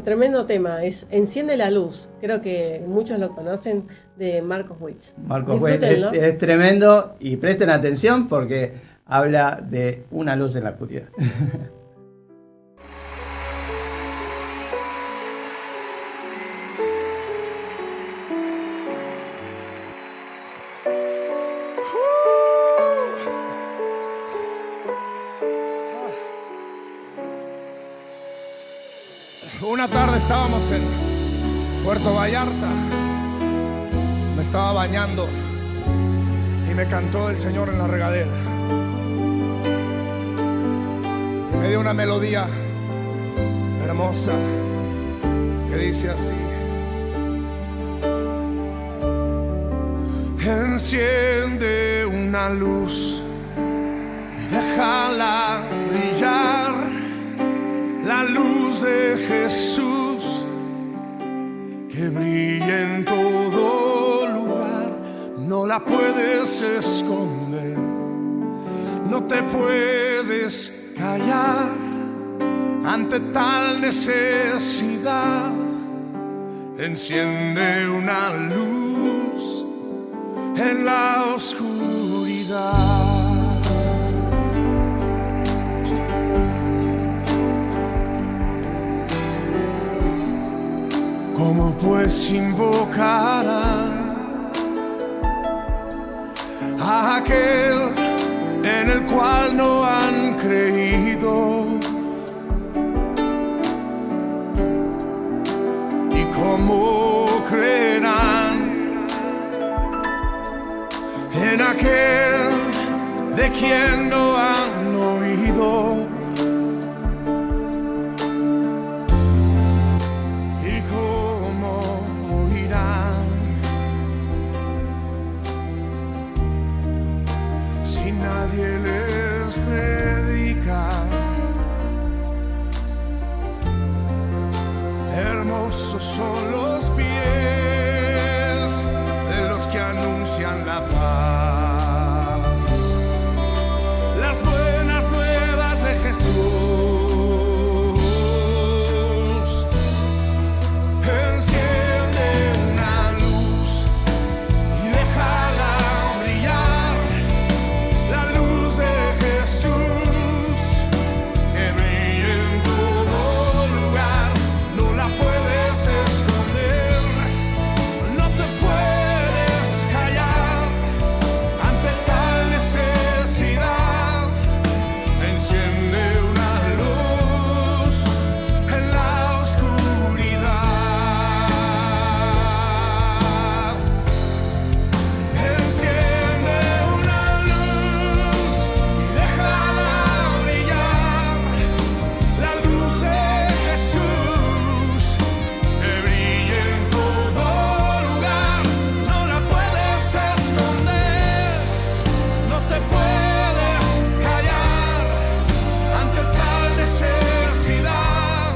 tremendo tema, es Enciende la luz. Creo que muchos lo conocen, de Marcos Witt. Marcos Witt es tremendo y presten atención porque habla de una luz en la oscuridad. Una tarde estábamos en Puerto Vallarta, me estaba bañando y me cantó el Señor en la regadera. Y me dio una melodía hermosa que dice así: enciende una luz, déjala brillar, la luz de Jesús que brilla en todo lugar. No la puedes esconder, no te puedes callar ante tal necesidad. Enciende una luz en la oscuridad. ¿Cómo pues invocarán a aquel en el cual no han creído? ¿Y cómo creerán en aquel de quien no han oído? Nadie les predica. Hermosos son los pies de los que anuncian la paz, las buenas nuevas de Jesús. Enciende una luz y déjala brillar, la luz de Jesús que brilla en todo lugar. No la puedes esconder, no te puedes callar ante tal necesidad. Enciende una luz en la oscuridad. Enciende una luz y déjala brillar, la luz de Jesús que brilla en todo lugar. No la puedes esconder, no te puedes callar ante tal necesidad.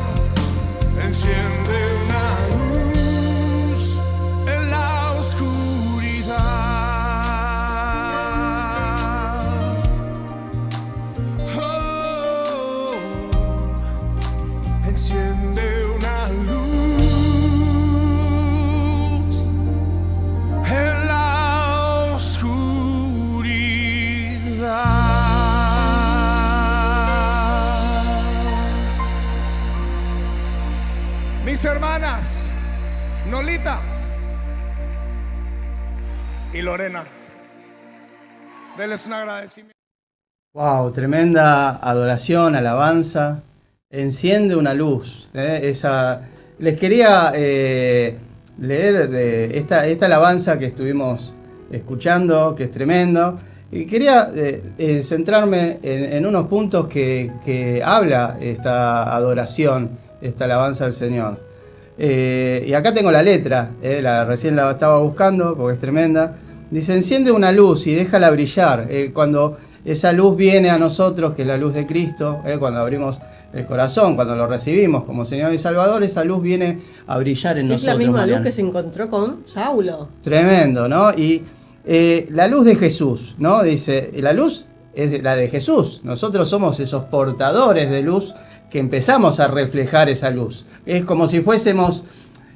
Enciende una luz en la oscuridad. Oh, enciende una luz. mis hermanas Nolita y Lorena. Denles un agradecimiento. Wow, tremenda adoración, alabanza. Enciende una luz. Les quería leer de esta alabanza que estuvimos escuchando, que es tremendo. Y quería centrarme en unos puntos que habla esta adoración, esta alabanza al Señor. Y acá tengo la letra, recién la estaba buscando porque es tremenda. Dice, enciende una luz y déjala brillar. Cuando esa luz viene a nosotros, que es la luz de Cristo, cuando abrimos el corazón, cuando lo recibimos como Señor y Salvador, esa luz viene a brillar en nosotros. Es la misma Mariana. luz que se encontró con Saulo. Tremendo, ¿no? Y la luz de Jesús, ¿no? Dice, la luz es la de Jesús. Nosotros somos esos portadores de luz que empezamos a reflejar esa luz. Es como si fuésemos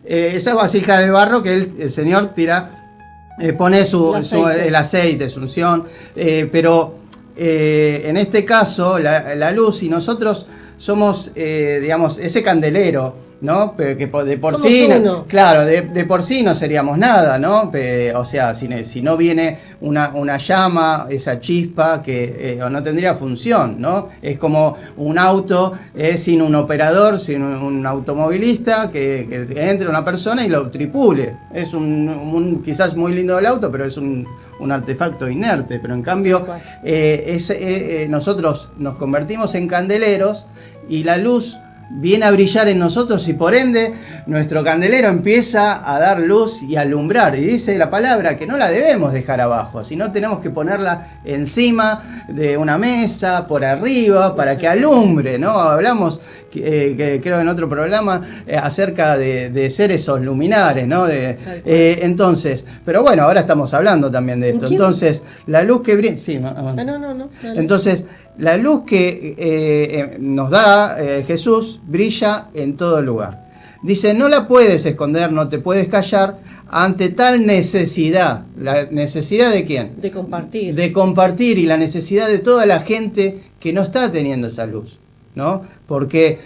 esa vasija de barro que el Señor tira, pone el aceite, su unción, pero en este caso la luz, y nosotros somos, digamos, ese candelero, ¿no? Que de por somos sí, uno. claro, de por sí no seríamos nada, ¿no? O sea, si no viene una llama, esa chispa, que no tendría función, ¿no? Es como un auto sin un operador, sin un automovilista, que entre una persona y lo tripule. Es quizás muy lindo el auto, pero es un artefacto inerte. Pero en cambio, nosotros nos convertimos en candeleros y la luz viene a brillar en nosotros y por ende nuestro candelero empieza a dar luz y a alumbrar. Y dice la palabra que no la debemos dejar abajo, sino tenemos que ponerla encima de una mesa, por arriba, para que alumbre, ¿no? Hablamos, que creo en otro programa, acerca de ser esos luminares, ¿no? Entonces, pero bueno, ahora estamos hablando también de esto. Entonces, la luz que brilla... Sí, No. Dale. Entonces, la luz que nos da Jesús brilla en todo lugar. Dice, no la puedes esconder, no te puedes callar ante tal necesidad. ¿La necesidad de quién? De compartir. De compartir, y la necesidad de toda la gente que no está teniendo esa luz, ¿no? Porque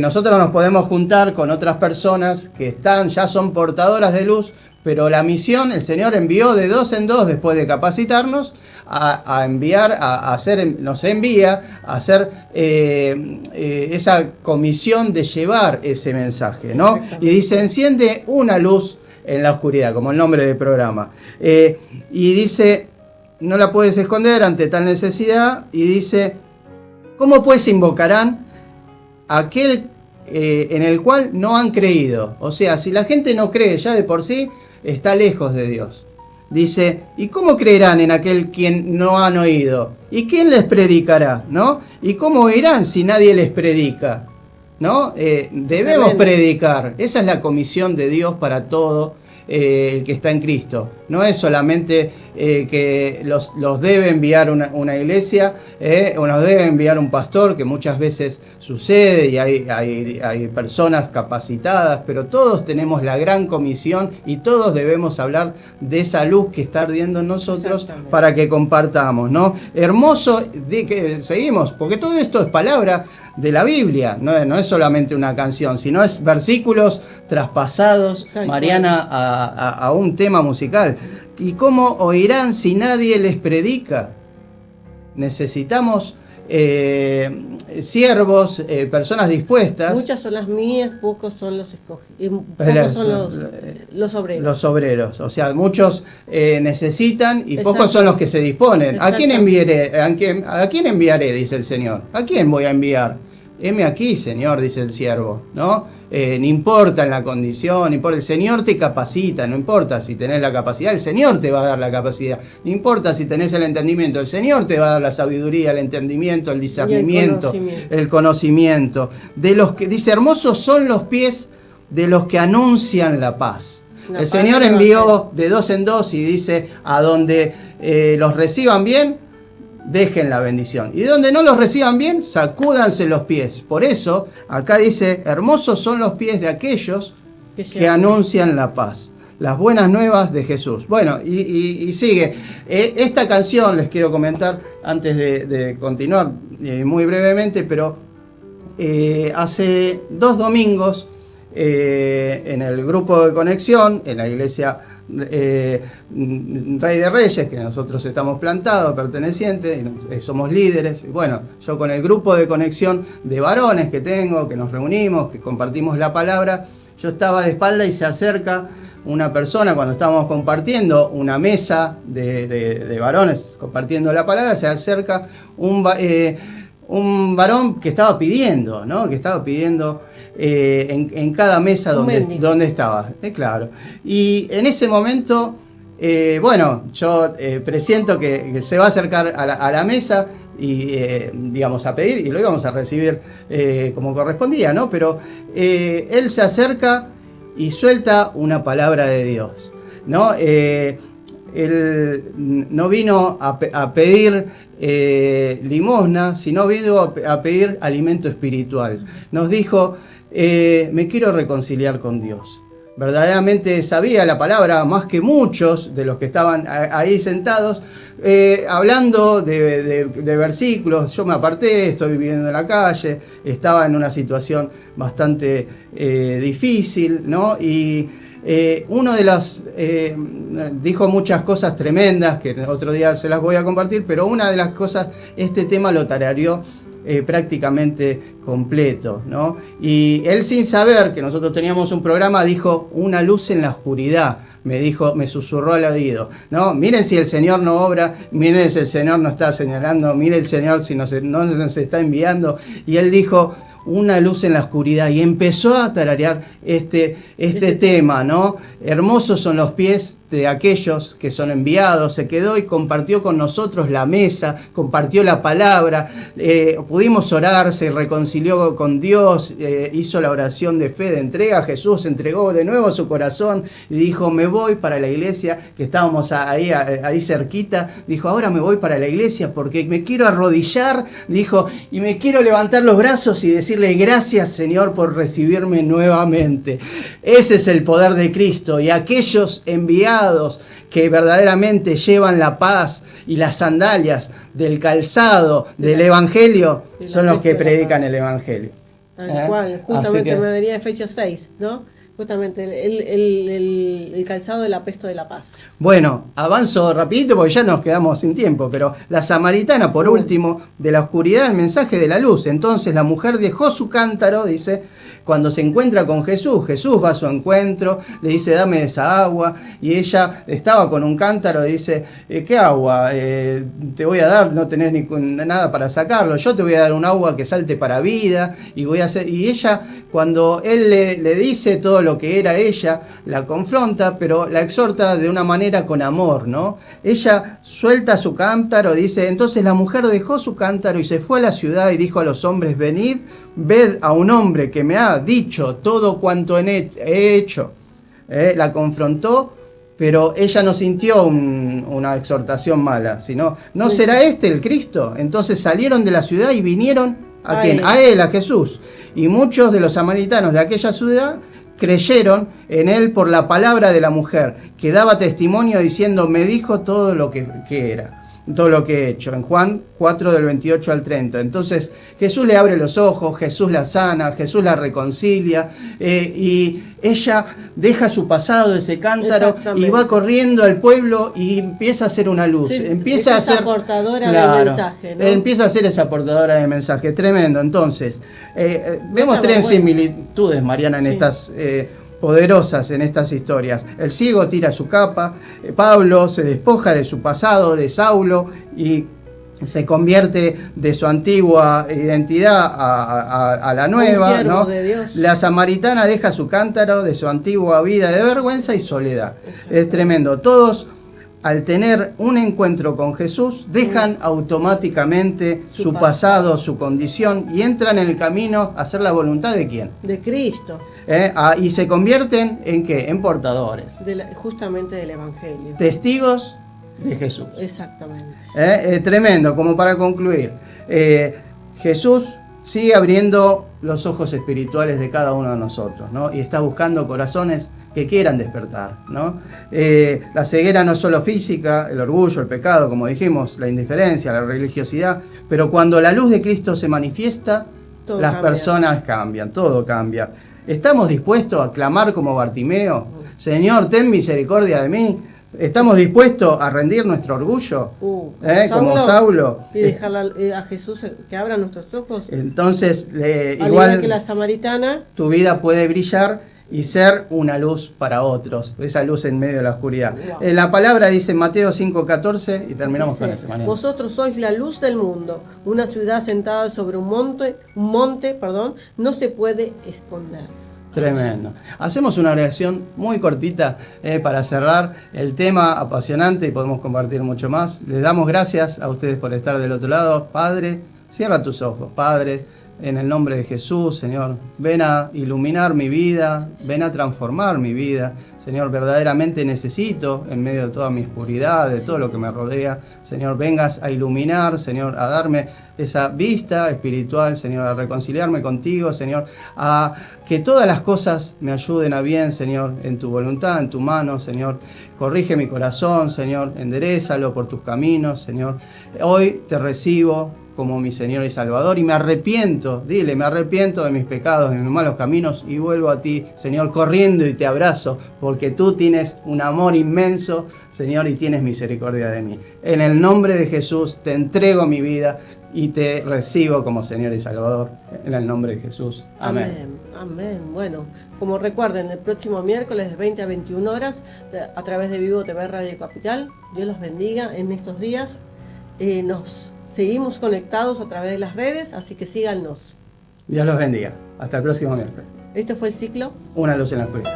nosotros nos podemos juntar con otras personas que ya son portadoras de luz, pero la misión, el Señor envió de 2 en 2, después de capacitarnos, nos envía a hacer esa comisión de llevar ese mensaje, ¿no? Y dice, enciende una luz en la oscuridad, como el nombre del programa. Y dice, no la puedes esconder ante tal necesidad, y dice, ¿cómo pues invocarán aquel en el cual no han creído? O sea, si la gente no cree ya de por sí, está lejos de Dios. Dice, ¿y cómo creerán en aquel quien no han oído? ¿Y quién les predicará? ¿No? ¿Y cómo oirán si nadie les predica? ¿No? Debemos predicar. Esa es la comisión de Dios para todo el que está en Cristo. No es solamente que los debe enviar una iglesia, o nos debe enviar un pastor, que muchas veces sucede y hay personas capacitadas, pero todos tenemos la gran comisión y todos debemos hablar de esa luz que está ardiendo en nosotros para que compartamos, ¿no? Hermoso, que seguimos, porque todo esto es palabra de la Biblia, no es solamente una canción, sino es versículos traspasados, Mariana, a un tema musical. ¿Y cómo oirán si nadie les predica? Necesitamos siervos, personas dispuestas. Muchas son las mías, pocos son los escogidos, pocos son los obreros. Los obreros, o sea, muchos necesitan y pocos son los que se disponen. ¿A quién enviaré? ¿A quién enviaré? Dice el Señor. ¿A quién voy a enviar? Heme aquí, Señor, dice el siervo, ¿no? No importa en la condición, el Señor te capacita, no importa si tenés la capacidad, el Señor te va a dar la capacidad, no importa si tenés el entendimiento, el Señor te va a dar la sabiduría, el entendimiento, el discernimiento, el conocimiento. De los que, dice, hermosos son los pies de los que anuncian la paz. El Señor envió de 2 en 2 y dice, a donde los reciban bien, dejen la bendición. Y donde no los reciban bien, sacúdanse los pies. Por eso, acá dice, hermosos son los pies de aquellos que anuncian la paz. Las buenas nuevas de Jesús. Bueno, y sigue. Esta canción, les quiero comentar, antes de continuar muy brevemente, pero hace 2 domingos en el grupo de conexión, en la iglesia Rey de Reyes, que nosotros estamos plantados, pertenecientes, somos líderes. Bueno, yo con el grupo de conexión de varones que tengo, que nos reunimos, que compartimos la palabra, yo estaba de espalda y se acerca una persona cuando estábamos compartiendo una mesa de varones compartiendo la palabra, se acerca un varón que estaba pidiendo, ¿no? Que estaba pidiendo en cada mesa donde estaba, claro. Y en ese momento, bueno, yo presiento que se va a acercar a la mesa y digamos a pedir, y lo íbamos a recibir como correspondía, ¿no? Pero él se acerca y suelta una palabra de Dios, ¿no? Él no vino a pedir limosna, sino vino a pedir alimento espiritual. Nos dijo, me quiero reconciliar con Dios. Verdaderamente sabía la palabra más que muchos de los que estaban ahí sentados, hablando de versículos. Yo me aparté, estoy viviendo en la calle, estaba en una situación bastante difícil, ¿no? Y uno de los dijo muchas cosas tremendas que otro día se las voy a compartir, pero una de las cosas, este tema lo tarareó prácticamente completo, ¿no? Y él, sin saber que nosotros teníamos un programa, dijo una luz en la oscuridad. Me dijo, me susurró al oído, ¿no? Miren si el Señor no obra, miren si el Señor no está señalando, miren el Señor si no nos está enviando. Y él dijo, una luz en la oscuridad, y empezó a tararear este tema, ¿no? Hermosos son los pies de aquellos que son enviados. Se quedó y compartió con nosotros la mesa, compartió la palabra, pudimos orar, se reconcilió con Dios, hizo la oración de fe, de entrega. Jesús entregó de nuevo su corazón y dijo, me voy para la iglesia, que estábamos ahí cerquita. Dijo, ahora me voy para la iglesia porque me quiero arrodillar, dijo, y me quiero levantar los brazos y decirle gracias, Señor, por recibirme nuevamente. Ese es el poder de Cristo, y aquellos enviados que verdaderamente llevan la paz y las sandalias del calzado del Evangelio son los que predican el Evangelio. Tal cual, justamente me venía de Efesios 6, ¿no? Justamente el calzado del apresto de la paz. Bueno, avanzo rapidito porque ya nos quedamos sin tiempo, pero la samaritana, por último, de la oscuridad, el mensaje de la luz. Entonces la mujer dejó su cántaro, dice, cuando se encuentra con Jesús. Jesús va a su encuentro, le dice, dame esa agua, y ella estaba con un cántaro, dice, ¿qué agua? Te voy a dar, no tenés nada para sacarlo, yo te voy a dar un agua que salte para vida, y voy a hacer. Y ella, cuando él le dice todo lo que era ella, la confronta, pero la exhorta de una manera con amor, ¿no? Ella suelta su cántaro, dice, entonces la mujer dejó su cántaro y se fue a la ciudad y dijo a los hombres, venid, ved a un hombre que me ha dicho todo cuanto he hecho. La confrontó, pero ella no sintió una exhortación mala, sino, ¿no será este el Cristo? Entonces salieron de la ciudad y vinieron ¿a quién? A él, a Jesús. Y muchos de los samaritanos de aquella ciudad creyeron en él por la palabra de la mujer, que daba testimonio diciendo, me dijo todo lo que era, todo lo que he hecho. En Juan 4 del 28 al 30. Entonces Jesús le abre los ojos, Jesús la sana, Jesús la reconcilia, y ella deja su pasado de ese cántaro y va corriendo al pueblo y empieza a hacer una luz. Sí, empieza a ser portadora de mensaje, ¿no? Empieza a ser esa portadora de mensaje. Tremendo. Entonces, vemos tres similitudes, Mariana, en estas poderosas, en estas historias. El ciego tira su capa, Pablo se despoja de su pasado, de Saulo, y se convierte de su antigua identidad a la nueva, ¿no? De Dios. La samaritana deja su cántaro de su antigua vida de vergüenza y soledad. Exacto. Es tremendo. Todos, al tener un encuentro con Jesús, dejan automáticamente su pasado, su condición, y entran en el camino a hacer la voluntad de ¿quién? De Cristo. Y se convierten en ¿qué? En portadores. Justamente del Evangelio. Testigos de Jesús. Exactamente. Tremendo, como para concluir. Jesús sigue abriendo los ojos espirituales de cada uno de nosotros, ¿no? Y está buscando corazones que quieran despertar, ¿no? La ceguera no es solo física, el orgullo, el pecado, como dijimos, la indiferencia, la religiosidad, pero cuando la luz de Cristo se manifiesta, las personas cambian, todo cambia. ¿Estamos dispuestos a clamar como Bartimeo? Señor, ten misericordia de mí. ¿Estamos dispuestos a rendir nuestro orgullo? Como Saulo. Y dejar a Jesús que abra nuestros ojos. Entonces, Al igual que la samaritana, tu vida puede brillar y ser una luz para otros, esa luz en medio de la oscuridad. Wow. La palabra dice Mateo 5:14 y terminamos dice, con ese mañana. vosotros sois la luz del mundo, una ciudad sentada sobre un monte, no se puede esconder. Tremendo. Hacemos una oración muy cortita para cerrar el tema apasionante y podemos compartir mucho más. Les damos gracias a ustedes por estar del otro lado. Padre, cierra tus ojos. Padre, en el nombre de Jesús, Señor, ven a iluminar mi vida, ven a transformar mi vida. Señor, verdaderamente necesito, en medio de toda mi oscuridad, de todo lo que me rodea, Señor, vengas a iluminar, Señor, a darme esa vista espiritual, Señor, a reconciliarme contigo, Señor, a que todas las cosas me ayuden a bien, Señor, en tu voluntad, en tu mano, Señor. Corrige mi corazón, Señor, enderézalo por tus caminos, Señor. Hoy te recibo como mi Señor y Salvador y me arrepiento, dile, me arrepiento de mis pecados, de mis malos caminos y vuelvo a ti, Señor, corriendo y te abrazo, porque tú tienes un amor inmenso, Señor, y tienes misericordia de mí. En el nombre de Jesús te entrego mi vida y te recibo como Señor y Salvador, en el nombre de Jesús. Amén. Amén. Amén. Bueno, como recuerden, el próximo miércoles de 20 a 21 horas, a través de Vivo TV Radio Capital, Dios los bendiga en estos días. Nos seguimos conectados a través de las redes, así que síganos. Dios los bendiga. Hasta el próximo miércoles. Este fue el ciclo Una luz en la oscuridad.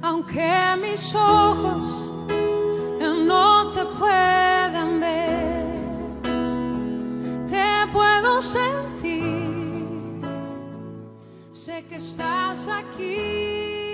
Aunque mis ojos no te puedan ver, te puedo sentir, sé que estás aquí.